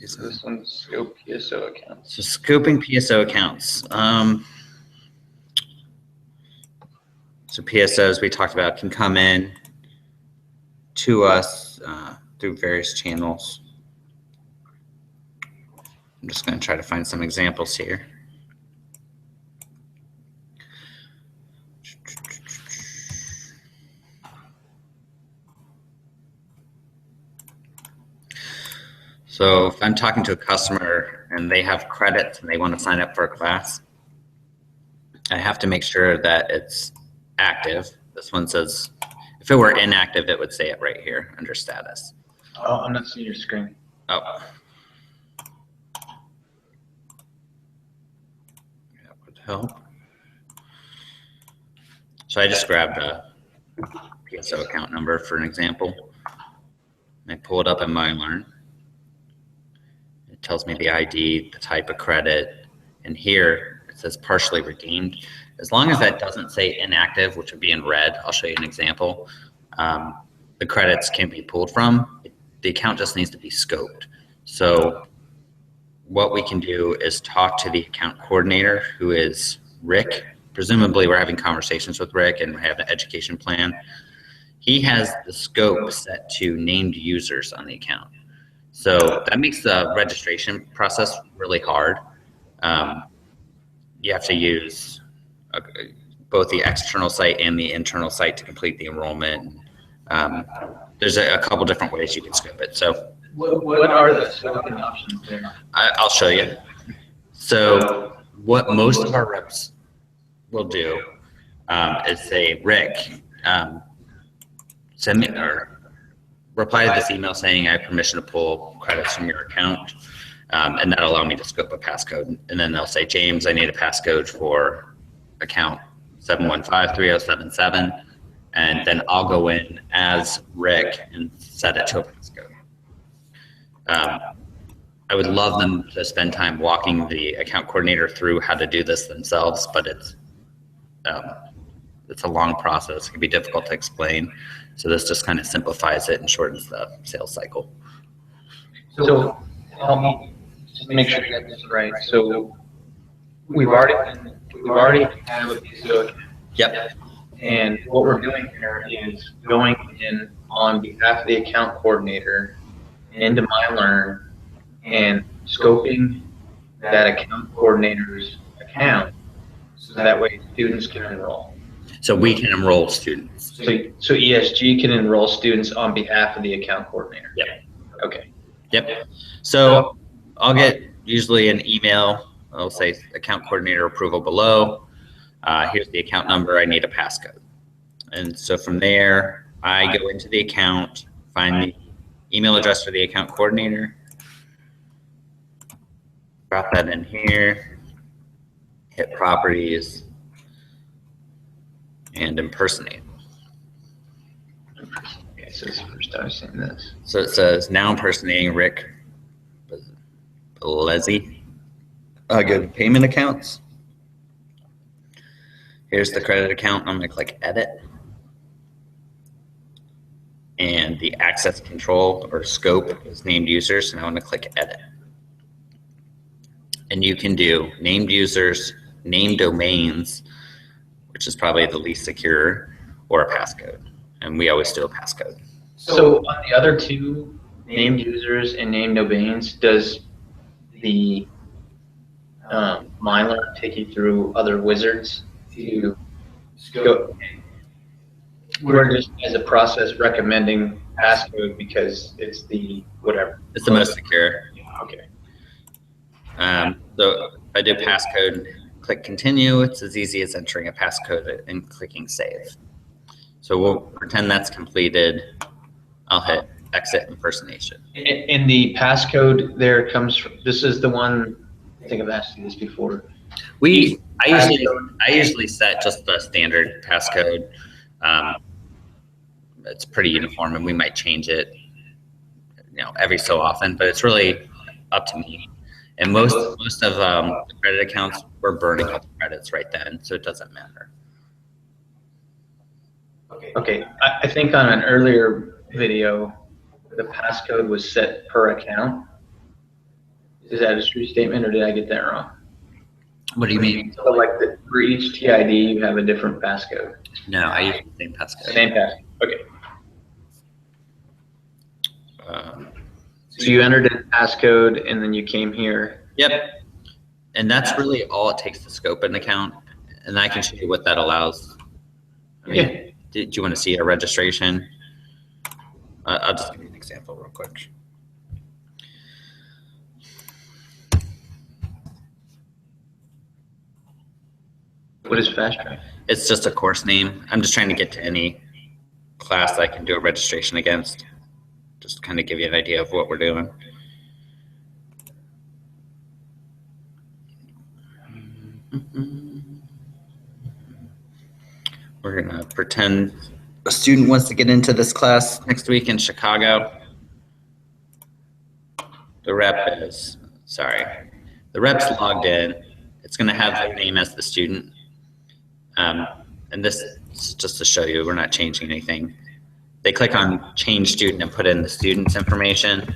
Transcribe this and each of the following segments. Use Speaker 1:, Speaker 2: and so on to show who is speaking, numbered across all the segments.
Speaker 1: So this one's scope PSO accounts.
Speaker 2: So scoping PSO accounts. So PSOs we talked about can come in to us through various channels. I'm just going to try to find some examples here. So if I'm talking to a customer and they have credits and they want to sign up for a class, I have to make sure that it's active. This one says, if it were inactive, it would say it right here under status.
Speaker 1: Oh, I'm not seeing your screen.
Speaker 2: Oh. That would help. So I just grabbed a PSO account number for an example. And I pull it up in MyLearn. It tells me the ID, the type of credit, and here it says partially redeemed. As long as that doesn't say inactive, which would be in red, I'll show you an example. The credits can be pulled from. The account just needs to be scoped. So what we can do is talk to the account coordinator, who is Rick. Presumably we're having conversations with Rick and we have an education plan. He has the scope set to named users on the account. So that makes the registration process really hard. You have to use both the external site and the internal site to complete the enrollment. There's a couple different ways you can scope it. So
Speaker 1: what are the scoping options there?
Speaker 2: I'll show you. So what most of our reps will do is say, Rick, send me or reply to this email saying I have permission to pull credits from your account, and that'll allow me to scope a passcode. And then they'll say, James, I need a passcode for account 7153077, and then I'll go in as Rick and set it to a passcode. I would love them to spend time walking the account coordinator through how to do this themselves, but it's a long process. It can be difficult to explain. So this just kind of simplifies it and shortens the sales cycle.
Speaker 1: So help me just make sure I get this right. So we've already have a PSO account.
Speaker 2: Yep.
Speaker 1: And what we're doing here is going in on behalf of the account coordinator into MyLearn and scoping that account coordinator's account so that way students can enroll.
Speaker 2: So we can enroll students.
Speaker 1: So ESG can enroll students on behalf of the account coordinator.
Speaker 2: Yep.
Speaker 1: Okay.
Speaker 2: Yep. So I'll get usually an email. I'll say account coordinator approval below. Here's the account number. I need a passcode. And so from there, I go into the account, find the email address for the account coordinator, drop that in here, hit properties, and impersonate.
Speaker 1: Okay, so it's the first time I've seen this.
Speaker 2: So it says now impersonating Rick Belezzi. Go to payment accounts. Here's the credit account. I'm going to click edit. And the access control or scope is named users, and I want to click edit. And you can do named users, named domains, which is probably the least secure, or a passcode. And we always do a passcode.
Speaker 1: So on the other two, named users and named domains, does the MyLearn take you through other wizards to scope? We're just, as a process, recommending passcode because it's the whatever.
Speaker 2: It's the most secure.
Speaker 1: Okay.
Speaker 2: So if I do passcode, click continue. It's as easy as entering a passcode and clicking save. So we'll pretend that's completed. I'll hit exit impersonation.
Speaker 1: And the passcode there comes from, this is the one, I think I've asked you this before.
Speaker 2: I usually set just the standard passcode. It's pretty uniform, and we might change it, every so often. But it's really up to me. And most of the credit accounts, we're burning up the credits right then, so it doesn't matter.
Speaker 1: Okay, I think on an earlier video, the passcode was set per account. Is that a true statement, or did I get that wrong?
Speaker 2: What do you mean?
Speaker 1: So like for each TID, you have a different passcode.
Speaker 2: No, I use the same passcode.
Speaker 1: Same passcode. Okay.
Speaker 2: Um,
Speaker 1: So you entered in passcode, and then you came here.
Speaker 2: Yep. And that's really all it takes to scope an account. And I can show you what that allows. I mean,
Speaker 1: Yeah.
Speaker 2: Did you want to see a registration? I'll just give you an example real quick.
Speaker 1: What is Fast Track?
Speaker 2: It's just a course name. I'm just trying to get to any class I can do a registration against. Just kind of give you an idea of what we're doing. We're going to pretend a student wants to get into this class next week in Chicago. The rep's logged in. It's going to have their name as the student. And this is just to show you, we're not changing anything. They click on change student and put in the student's information.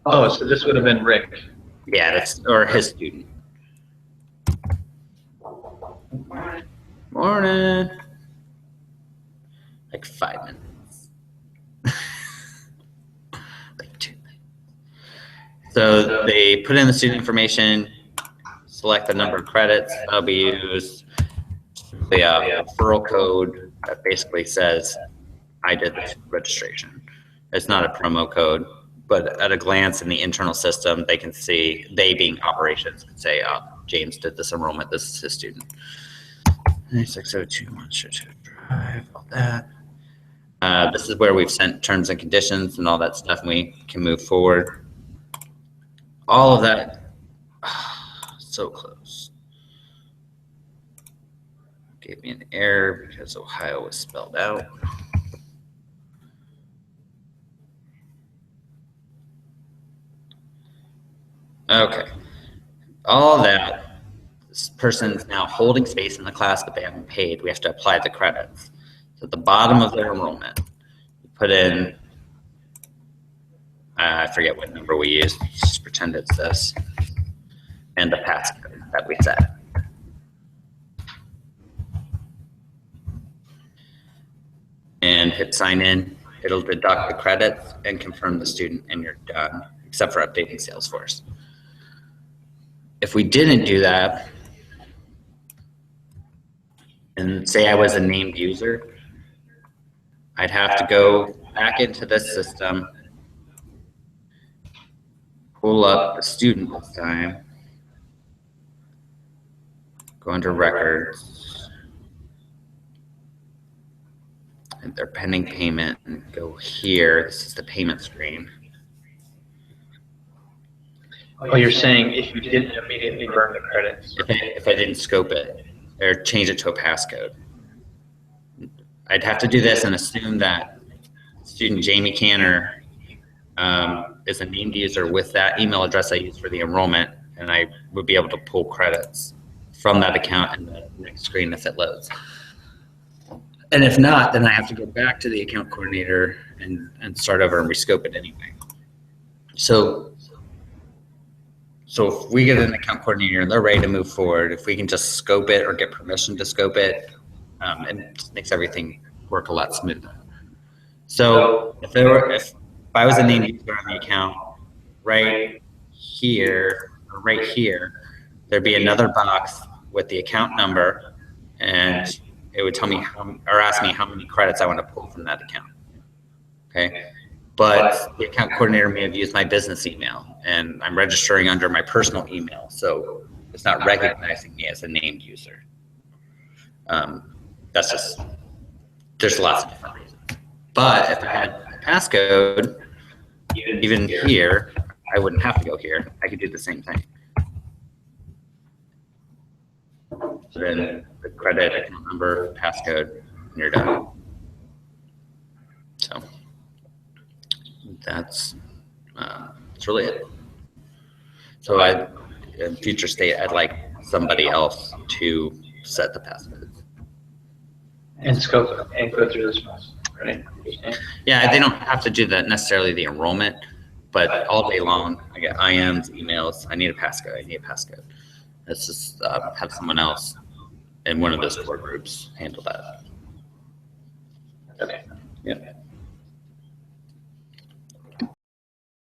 Speaker 1: Oh, so this would have been Rick.
Speaker 2: Yeah, or his student. Morning. Like 5 minutes. Like 2 minutes. So they put in the student information, select the number of credits that'll be used, the referral code that basically says I did this registration. It's not a promo code, but at a glance in the internal system, they can see, they being operations, can say, oh, James did this enrollment, this is his student. 9602, drive, all that. This is where we've sent terms and conditions and all that stuff, and we can move forward. All of that, so close. Gave me an error because Ohio was spelled out. Okay, all that, this person's now holding space in the class, but they haven't paid. We have to apply the credits. So at the bottom of their enrollment, you put in, I forget what number we used, just pretend it's this, and the passcode that we set. And hit sign in. It'll deduct the credits and confirm the student, and you're done, except for updating Salesforce. If we didn't do that, and say I was a named user, I'd have to go back into this system, pull up the student this time, go under records, and their pending payment, and go here. This is the payment screen.
Speaker 1: Oh, you're saying if you didn't immediately burn the credits.
Speaker 2: If I didn't scope it or change it to a passcode, I'd have to do this and assume that student Jamie Canner is a named user with that email address I used for the enrollment, and I would be able to pull credits from that account in the next screen if it loads. And if not, then I have to go back to the account coordinator and start over and rescope it anyway. So if we get an account coordinator and they're ready to move forward, if we can just scope it or get permission to scope it, it just makes everything work a lot smoother. So if I was a named user on the account, right here, or right here, there'd be another box with the account number, and it would tell me or ask me how many credits I want to pull from that account. Okay. But the account coordinator may have used my business email, and I'm registering under my personal email, so it's not recognizing me as a named user. That's just, there's lots of different reasons. But if I had a passcode, even here, I wouldn't have to go here. I could do the same thing. So then the credit, account number, passcode, and you're done. So that's really it. So in future state, I'd like somebody else to set the passcode.
Speaker 1: And scope it and go through this process, right?
Speaker 2: Yeah, they don't have to do that necessarily the enrollment, But all day long, I get IMs, emails. I need a passcode. I need a passcode. Let's just have someone else in one of those core groups handle that.
Speaker 1: Okay.
Speaker 2: Yep.